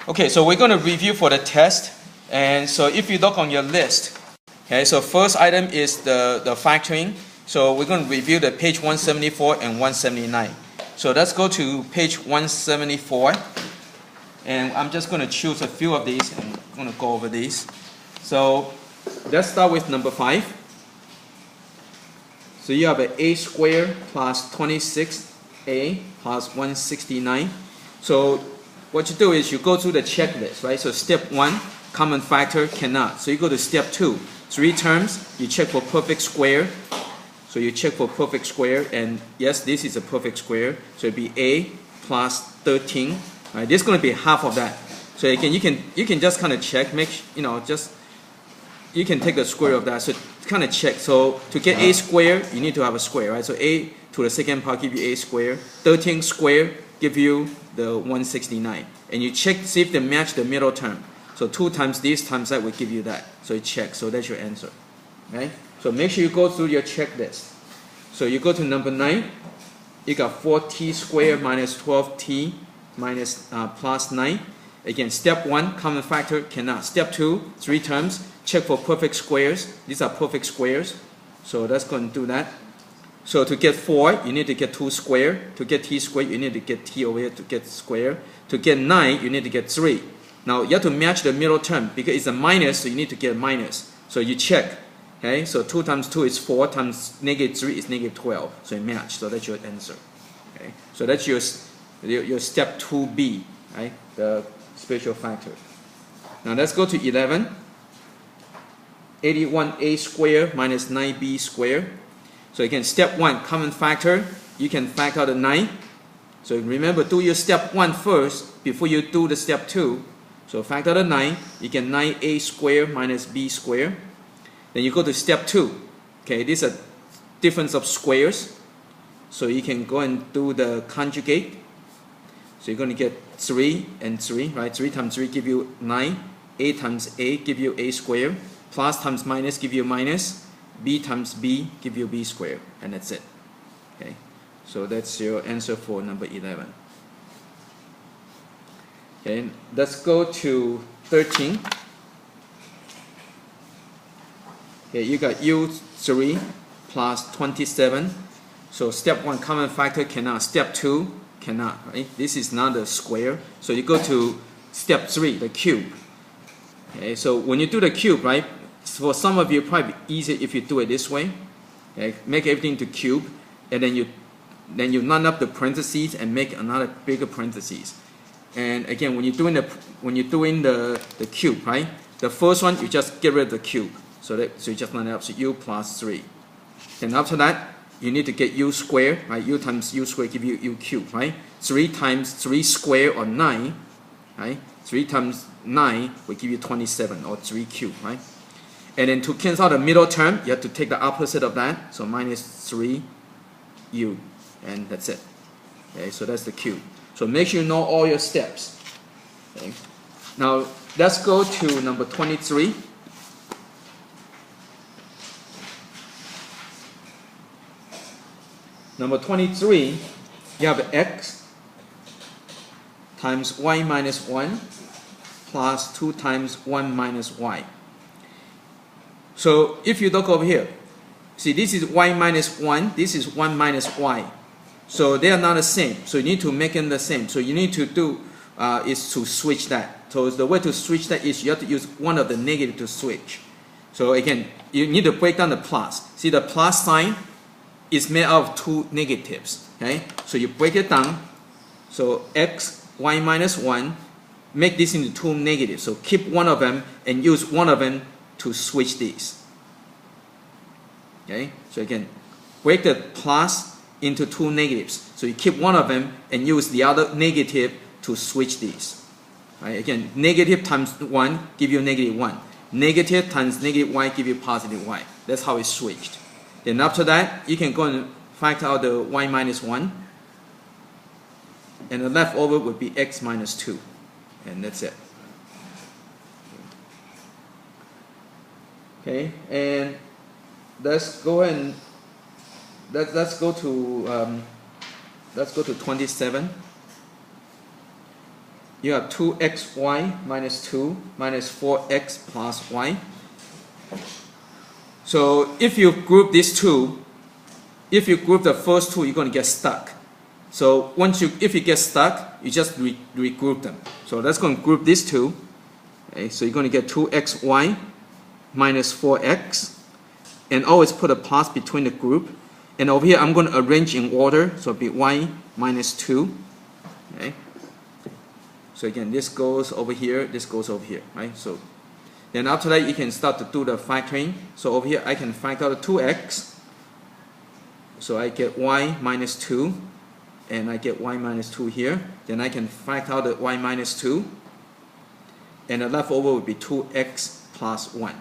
Okay, so we're going to review for the test. And so if you look on your list, okay, so first item is the factoring. So we're going to review the page 174 and 179. So let's go to page 174. And I'm just going to choose a few of these and I'm going to go over these. So let's start with number 5. So you have an a squared plus 26a plus 169. So what you do is you go through the checklist, right? So step 1, common factor, cannot. So you go to step 2, 3 terms, you check for perfect square. So you check for perfect square, and yes, this is a perfect square. So it'd be a plus 13. Right? This is going to be half of that. So again, you can just kind of check, you can take the square of that. So kind of check. So to get a square, you need to have a square, right? So a to the second power give you a square. 13 square give you the 169. And you check, see if they match the middle term. So 2 times this times that will give you that. So you check. So that's your answer. Okay? So make sure you go through your checklist. So you go to number 9. You got 4t squared minus 12t minus plus 9. Again, step 1, common factor, cannot. Step 2, 3 terms. Check for perfect squares. These are perfect squares. So let's go and do that. So to get 4, you need to get 2 squared. To get t squared, you need to get t over here to get square. To get 9, you need to get 3. Now you have to match the middle term because it's a minus, so you need to get a minus. So you check. Okay, so 2 times 2 is 4 times negative 3 is negative 12. So you match. So that's your answer. Okay, so that's your step 2b, right? The special factor. Now let's go to 11. 81a squared minus 9b squared. So again, step 1, common factor. You can factor out the 9. So remember, do your step 1 first before you do the step 2. So factor the 9. You get 9a squared minus b squared. Then you go to step 2. Okay, this is a difference of squares. So you can go and do the conjugate. So you're going to get 3 and 3, right? 3 times 3 give you 9. A times a give you a squared. Plus times minus give you minus. B times b give you b squared. And that's it. Okay, so that's your answer for number 11. Okay, let's go to 13. Okay, you got u3 plus 27. So step 1, common factor, cannot. Step 2, cannot. Right? This is not a square. So you go to step 3, the cube. Okay, so when you do the cube, right? For some of you, probably easier if you do it this way. Okay, make everything to cube, and then you line up the parentheses and make another bigger parentheses. And again, when you're doing the cube, right? The first one you just get rid of the cube. So you just line it up. So u plus 3. Then after that, you need to get u squared, right? U times u squared give you u cubed, right? 3 times 3 squared or 9, right? 3 times 9 will give you 27 or 3 cubed, right? And then to cancel out the middle term, you have to take the opposite of that. So minus 3u, and that's it. Okay, so that's the cube. So make sure you know all your steps. Okay. Now let's go to number 23. Number 23, you have x times y minus 1 plus 2 times 1 minus y. So if you look over here, see this is y minus 1, this is 1 minus y. So they are not the same. So you need to make them the same. So you need to do is to switch that. So the way to switch that is you have to use one of the negative to switch. So again, you need to break down the plus. See the plus sign is made out of 2 negatives. Okay? So you break it down. So x, y minus 1, make this into 2 negatives. So keep one of them and use one of them to switch these. Okay? So again, break the plus into 2 negatives. So you keep one of them and use the other negative to switch these. Right? Again, negative times 1 give you negative 1. Negative times negative y give you positive y. That's how it's switched. Then after that, you can go and factor out the y minus 1. And the leftover would be x minus 2. And that's it. Okay, and let's go and let's go to 27. you have 2xy minus 2 minus 4x plus y. So if you group these two, if you group the first two, you're going to get stuck. So if you get stuck, you just regroup them. So let's go and group these two. Okay, so you're going to get 2xy minus 4x, and always put a plus between the group. And over here, I'm going to arrange in order, so it'll be y minus 2. Okay. So again, this goes over here, this goes over here, right? So then after that, you can start to do the factoring. So over here, I can factor out 2x. So I get y minus 2, and I get y minus 2 here. Then I can factor out the y minus 2, and the leftover would be 2x plus 1.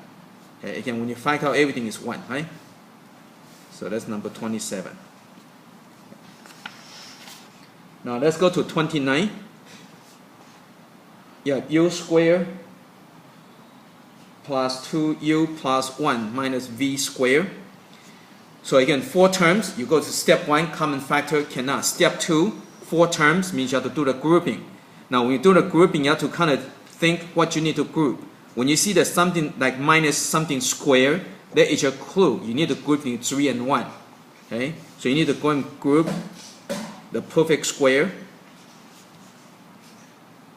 Okay, again, when you factor out everything is 1, right? So that's number 27. Now let's go to 29. You have u squared plus 2u plus 1 minus v squared. So again, 4 terms, you go to step 1, common factor, cannot. Step 2, 4 terms, means you have to do the grouping. Now when you do the grouping, you have to kind of think what you need to group. When you see that something like minus something square, that is your clue. You need to group in 3 and 1. Okay? So you need to go and group the perfect square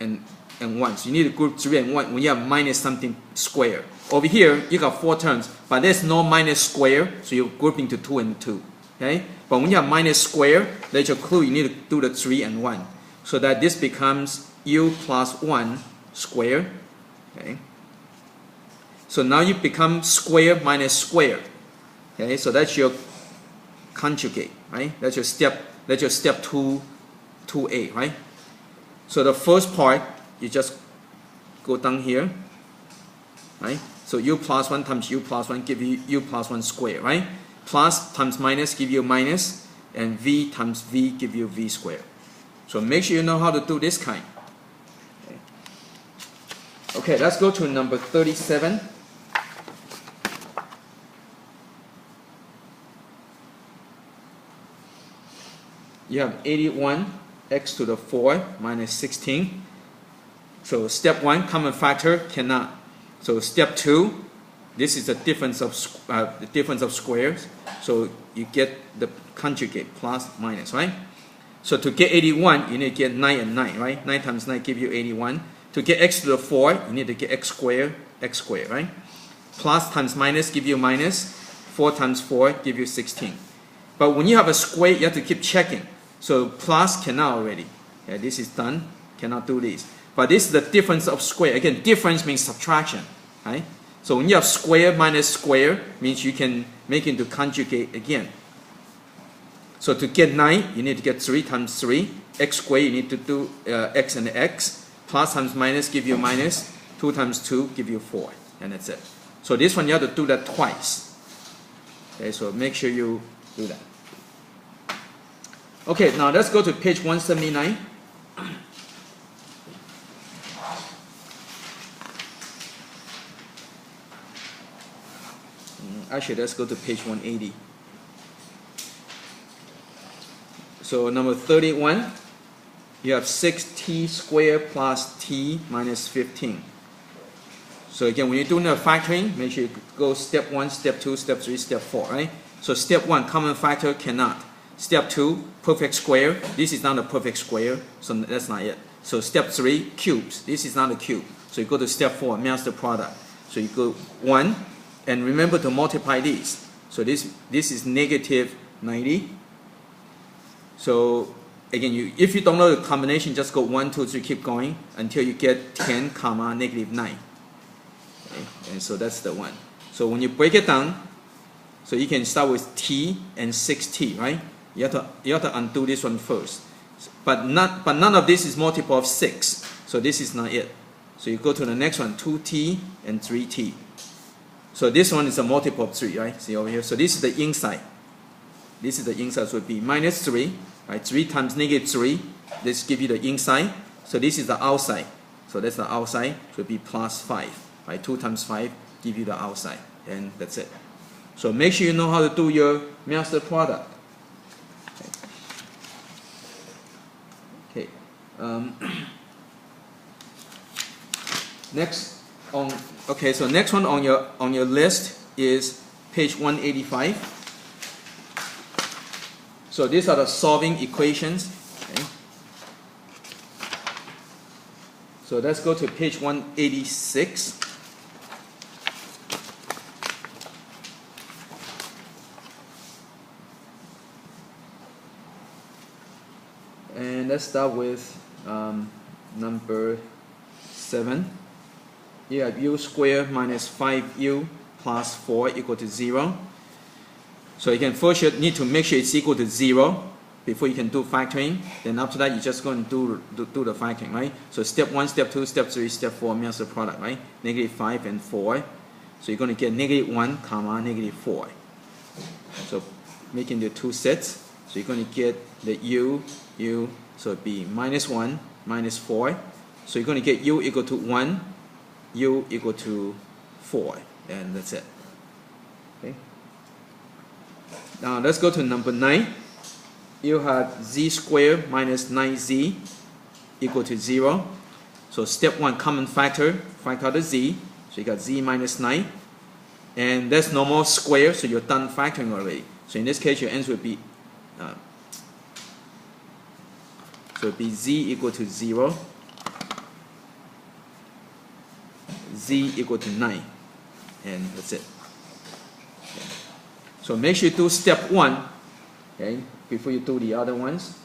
and 1. So you need to group 3 and 1 when you have minus something square. Over here, you got 4 terms, but there's no minus square, so you're grouping to 2 and 2. Okay? But when you have minus square, that's your clue. You need to do the 3 and 1. So that this becomes u plus 1 square. Okay? So now you become square minus square. Okay? So that's your conjugate, right? That's your step 2a, right? So the first part, you just go down here, right? So u plus 1 times u plus 1 give you u plus 1 square, right? Plus times minus give you minus, and v times v give you v square. So make sure you know how to do this kind. Okay, let's go to number 37. You have 81 x to the 4 minus 16. So step 1, common factor, cannot. So step 2, this is the difference of squares. So you get the conjugate, plus, minus, right? So to get 81, you need to get 9 and 9, right? 9 times 9 give you 81. To get x to the 4, you need to get x squared, right? Plus times minus give you minus. 4 times 4 give you 16. But when you have a square, you have to keep checking. So plus cannot already. Okay, this is done. Cannot do this. But this is the difference of square. Again, difference means subtraction. Right? So when you have square minus square, means you can make it into conjugate again. So to get 9, you need to get 3 times 3. X squared, you need to do x and x. Plus times minus give you minus. 2 times 2 give you 4. And that's it. So this one you have to do that twice. Okay, so make sure you do that. Okay, now let's go to page 179. Actually, let's go to page 180. So number 31, you have 6t squared plus t minus 15. So again, when you're doing the factoring, make sure you go step 1, step 2, step 3, step 4, right? So step 1, common factor, cannot. Step 2, perfect square. This is not a perfect square, so that's not it. So step 3, cubes. This is not a cube. So you go to step 4, master product. So you go 1, and remember to multiply these. So this is negative 90. So again, if you don't know the combination, just go 1, 2, 3, keep going until you get 10, comma, negative 9. Okay? And so that's the one. So when you break it down, so you can start with t and 6t, right? You have to undo this one first. But none of this is multiple of 6. So this is not it. So you go to the next one, 2t and 3t. So this one is a multiple of 3, right? See over here. So this is the inside. This is the inside. So it would be minus 3, right? 3 times negative 3. This gives you the inside. So this is the outside. So that's the outside. So it would be plus 5, right? 2 times 5 give you the outside. And that's it. So make sure you know how to do your master product. Okay. Next on so next one on your list is page 185. So these are the solving equations. Okay. So let's go to page 186. And let's start with number 7. You have u squared minus 5u plus 4 equal to 0. So you can first need to make sure it's equal to 0 before you can do factoring. Then after that, you're just going to do the factoring, right? So step 1, step 2, step 3, step 4 means the product, right? Negative 5 and 4. So you're going to get negative 1, comma, negative 4. So making the two sets. So you're going to get the u, so it'd be minus 1, minus 4. So you're going to get u equal to 1, u equal to 4. And that's it. Okay. Now let's go to number 9. You have z squared minus 9z equal to 0. So step 1, common factor, factor out the z. So you got z minus 9. And that's normal square, so you're done factoring already. So in this case, your answer would be z equal to 0, z equal to 9, and that's it. Okay. So make sure you do step 1, okay, before you do the other ones.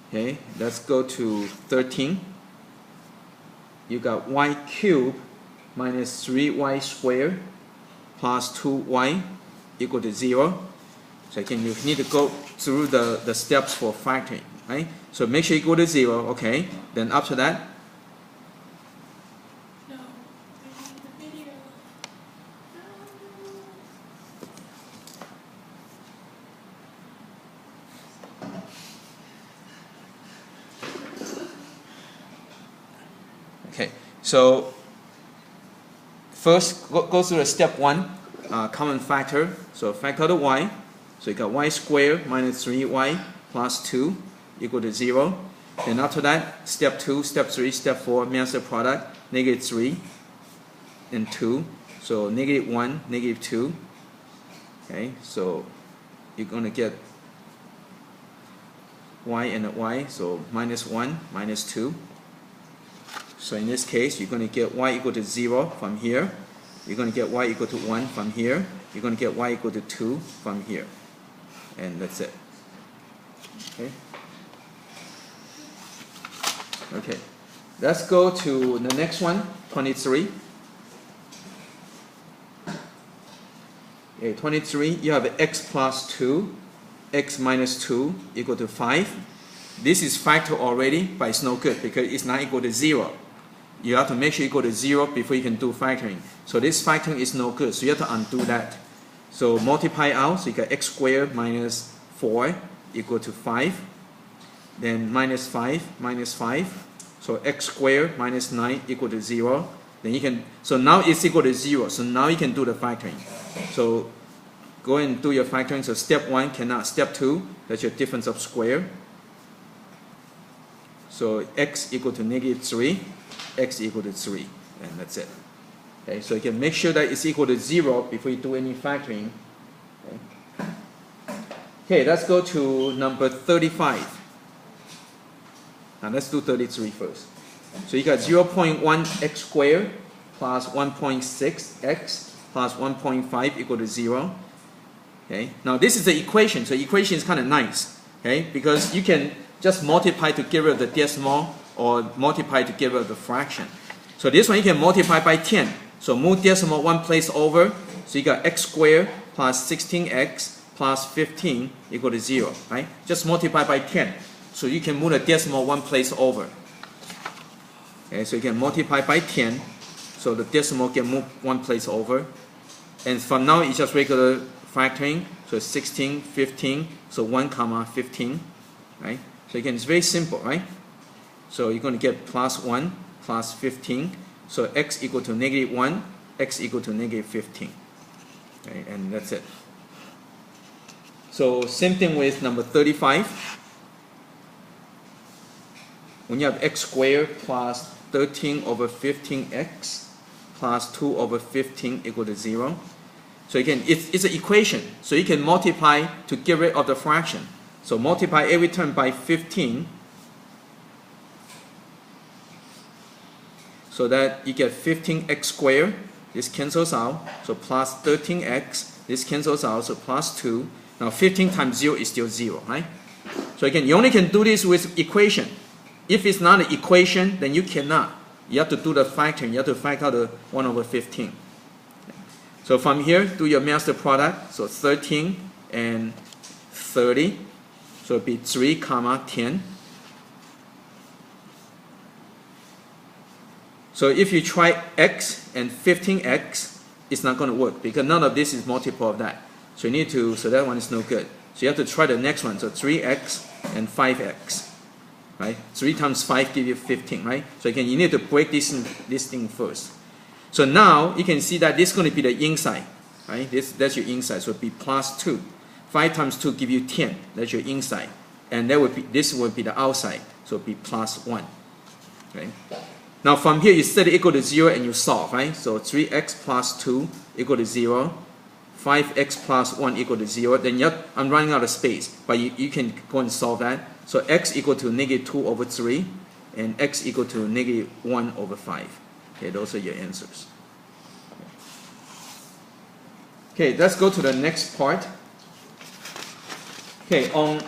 Okay, let's go to 13. You got y cubed minus 3y squared plus 2y equal to 0. So again, you need to go through the steps for factoring, right? So make sure you go to 0, okay? Then after that, no, I need the video. okay. So first, go through the step 1, common factor. So factor the y. So you got y squared minus 3y plus 2 equal to 0. Then after that, step 2, step 3, step 4, means the product, negative 3 and 2. So negative 1, negative 2. Okay, so you're going to get y and a y, so minus 1, minus 2. So in this case, you're going to get y equal to 0 from here. You're going to get y equal to 1 from here. You're going to get y equal to 2 from here. And that's it. Okay. Okay. Let's go to the next one, 23. Okay, 23, you have x plus 2, x minus 2 equal to 5. This is factor already, but it's no good because it's not equal to 0. You have to make sure you equal to 0 before you can do factoring. So this factoring is no good, so you have to undo that. So multiply out, so you got x squared minus 4 equal to 5. Then minus 5, minus 5. So x squared minus 9 equal to 0. Then you can, so now it's equal to 0. So now you can do the factoring. So go and do your factoring. So step 1 cannot. Step 2, that's your difference of square. So x equal to negative 3, x equal to 3. And that's it. Okay, so you can make sure that it's equal to 0 before you do any factoring. Okay, let's go to number 35. Now let's do 33 first. So you got 0.1 x squared plus 1.6 x plus 1.5 equal to 0. Okay, now this is the equation. So equation is kind of nice. Okay, because you can just multiply to get rid of the decimal or multiply to get rid of the fraction. So this one you can multiply by 10. So move decimal one place over. So you got x squared plus 16x plus 15 equal to 0, right? Just multiply by 10. So you can move the decimal one place over. Okay, so you can multiply by 10. So the decimal can move one place over. And from now it's just regular factoring. So 16, 15, so 1 comma 15, right? So again, it's very simple, right? So you're going to get plus 1 plus 15. So x equal to negative 1, x equal to negative 15. Okay, and that's it. So same thing with number 35. When you have x squared plus 13 over 15x plus 2 over 15 equal to 0. So again, it's an equation. So you can multiply to get rid of the fraction. So multiply every term by 15. So that you get 15x squared. This cancels out. So plus 13x. This cancels out. So plus 2. Now 15 times 0 is still 0, right? So again, you only can do this with equation. If it's not an equation, then you cannot. You have to do the factoring. You have to factor out the 1 over 15. So from here, do your master product. So 13 and 30. So it'd be 3 comma 10. So if you try x and 15x, it's not going to work because none of this is multiple of that. So you need to, so that one is no good. So you have to try the next one. So 3x and 5x. Right? 3 times 5 gives you 15, right? So again, you need to break this thing first. So now you can see that this is going to be the inside, right? That's your inside. So it'll be plus 2. 5 times 2 gives you 10. That's your inside. And this would be the outside. So it'll be plus 1. Okay? Now from here, you set it equal to 0 and you solve, right? So 3x plus 2 equal to 0. 5x plus 1 equal to 0. Then I'm running out of space. But you can go and solve that. So x equal to negative 2 over 3. And x equal to negative 1 over 5. Okay, those are your answers. Okay, let's go to the next part. Okay, on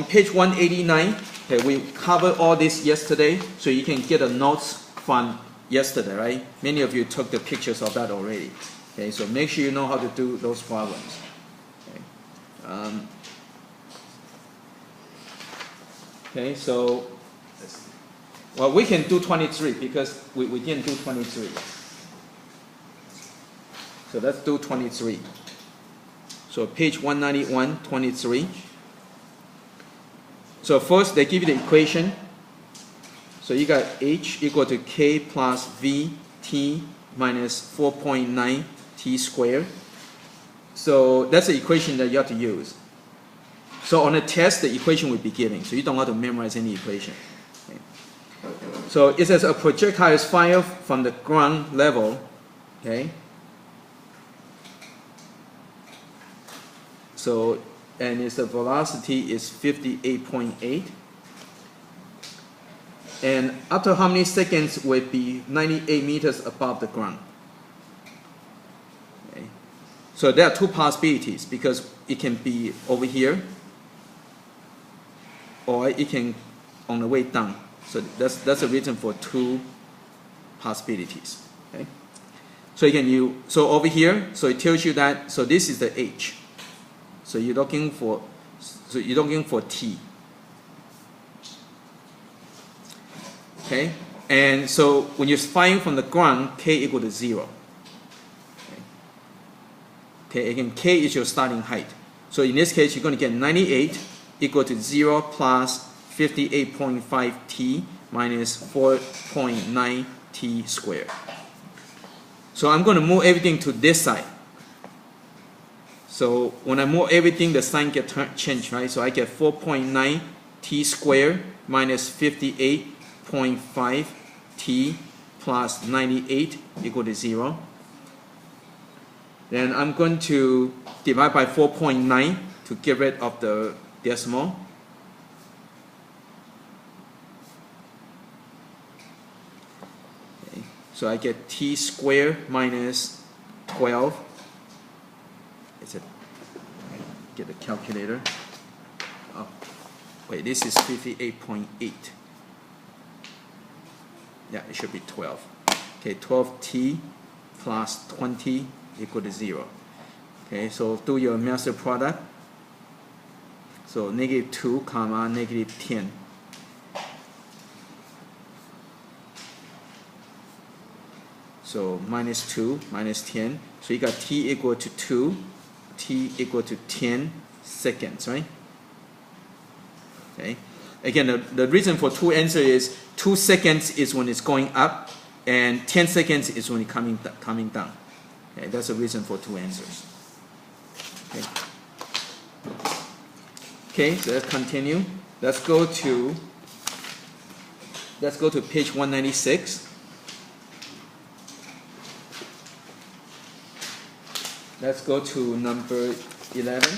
page 189, okay, we covered all this yesterday, so you can get the notes from yesterday, right? Many of you took the pictures of that already. Okay, so make sure you know how to do those problems. Okay, okay, so well, we can do 23 because we didn't do 23. So let's do 23. So page 191, 23. So first they give you the equation. So you got h equal to k plus v t minus 4.9 t squared. So that's the equation that you have to use. So on the test, the equation will be given. So you don't have to memorize any equation. Okay. So it says a projectile is fired from the ground level. Okay. So, and its velocity is 58.8. And after how many seconds will it be 98 meters above the ground? Okay. So there are two possibilities because it can be over here or it can on the way down. So that's the reason for two possibilities. Okay. So again, so over here, so it tells you that, so this is the h. So you're looking for t. Okay, and so when you're firing from the ground, k equal to 0. Okay, again, k is your starting height. So in this case, you're going to get 98 equal to 0 plus 58.5 t minus 4.9 t squared. So I'm going to move everything to this side. So when I move everything, the sign gets changed, right? So I get 4.9 t squared minus 58.5 t plus 98 equal to 0. Then I'm going to divide by 4.9 to get rid of the decimal. Okay. So I get t squared minus 12. Get the calculator. Oh, wait, this is 58.8. Yeah, it should be 12. Okay, 12t plus 20 equal to 0. Okay, so do your master product. So negative 2 comma negative 10. So minus 2 minus 10. So you got t equal to 2. T equal to 10 seconds, right? Okay. Again, the reason for two answer is 2 seconds is when it's going up, and 10 seconds is when it's coming down. Okay, that's the reason for two answers. Okay. Okay, so let's continue. Let's go to let's go to page 196. Let's go to number 11.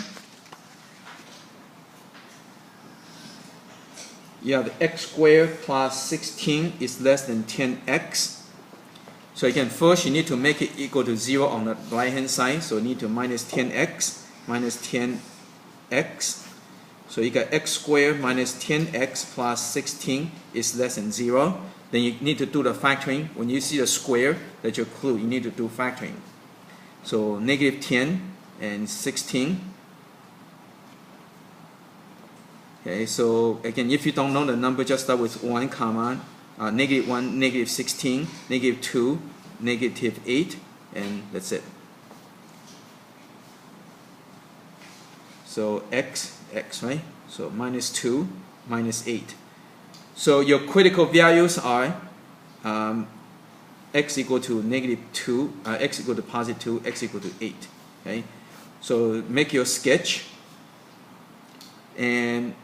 You have x squared plus 16 is less than 10x. So again, first you need to make it equal to 0 on the right hand side. So you need to minus 10x minus 10x. So you got x squared minus 10x plus 16 is less than 0. Then you need to do the factoring. When you see the square, that's your clue. You need to do factoring. So negative 10 and 16. Okay, so again, if you don't know the number, just start with 1 comma, negative 1, negative 16, negative 2, negative 8, and that's it. So x, right? So minus 2, minus 8. So your critical values are x equal to negative 2, x equal to positive 2, x equal to 8. Okay? So make your sketch, and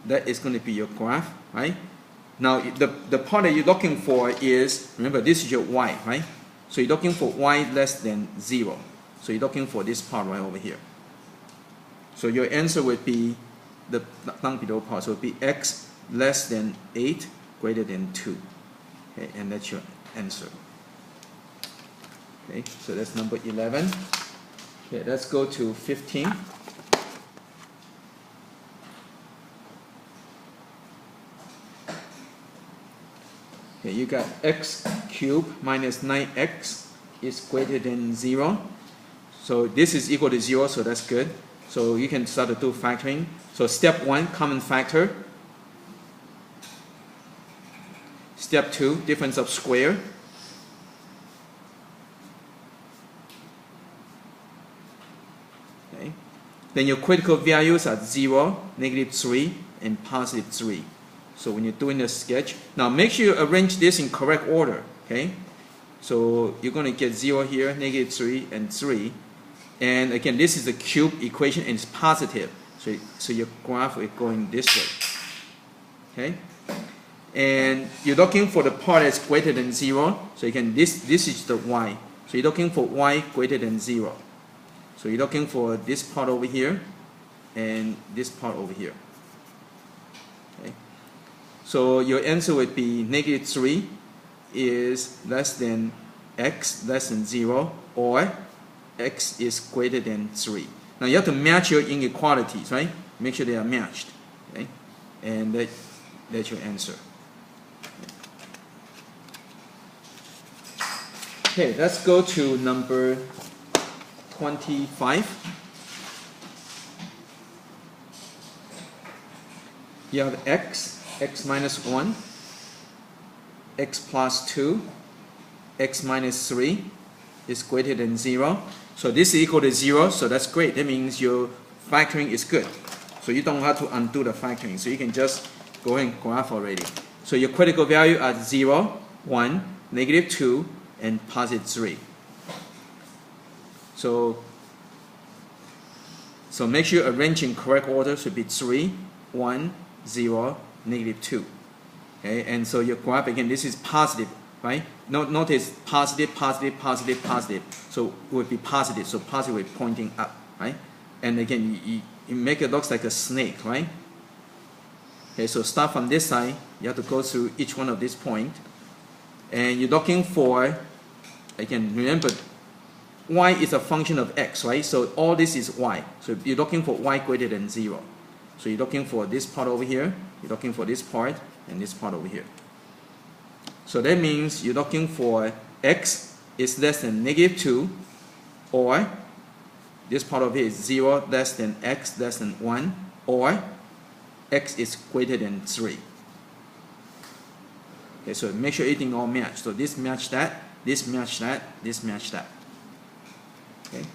that is going to be your graph, right? Now the part that you're looking for is, remember this is your y, right? So you're looking for y less than 0. So you're looking for this part right over here. So your answer would be the down below part. So it would be x less than 8 greater than 2. Okay, and that's your answer. Okay, so that's number 11. Okay, let's go to 15. Okay, you got x cubed minus 9x is greater than 0. So this is equal to 0, so that's good. So you can start to do factoring. So step 1, common factor. Step 2, difference of square. Okay. Then your critical values are 0, negative 3, and positive 3. So when you're doing the sketch, now make sure you arrange this in correct order. Okay. So you're going to get 0 here, negative 3, and 3. And again, this is the cube equation, and it's positive. So your graph is going this way. Okay. And you're looking for the part that's greater than 0. So again, this is the y. So you're looking for y greater than 0. So you're looking for this part over here and this part over here. Okay. So your answer would be negative 3 is less than x less than 0, or x is greater than 3. Now you have to match your inequalities, right? Make sure they are matched. Okay. And that's your answer. Okay, let's go to number 25. You have x minus 1, x plus 2, x minus 3 is greater than 0. So this is equal to 0, so that's great. That means your factoring is good. So you don't have to undo the factoring. So you can just go ahead and graph already. So your critical value are 0, 1, negative 2, and positive 3. So make sure you arrange in correct order. Should be 3, 1, 0, negative 2. Okay, and so your graph, again, this is positive, right? Notice positive, positive, positive, positive. So it would be positive. So positive is pointing up, right? And again, you make it look like a snake, right? Okay, so start from this side. You have to go through each one of these points. And you're looking for, again, remember, y is a function of x, right? So all this is y. So you're looking for y greater than 0. So you're looking for this part over here, you're looking for this part, and this part over here. So that means you're looking for x is less than negative 2, or this part over here is 0 less than x less than 1, or x is greater than 3. Okay, so make sure everything all match. So this match that, this match that, this match that. Okay.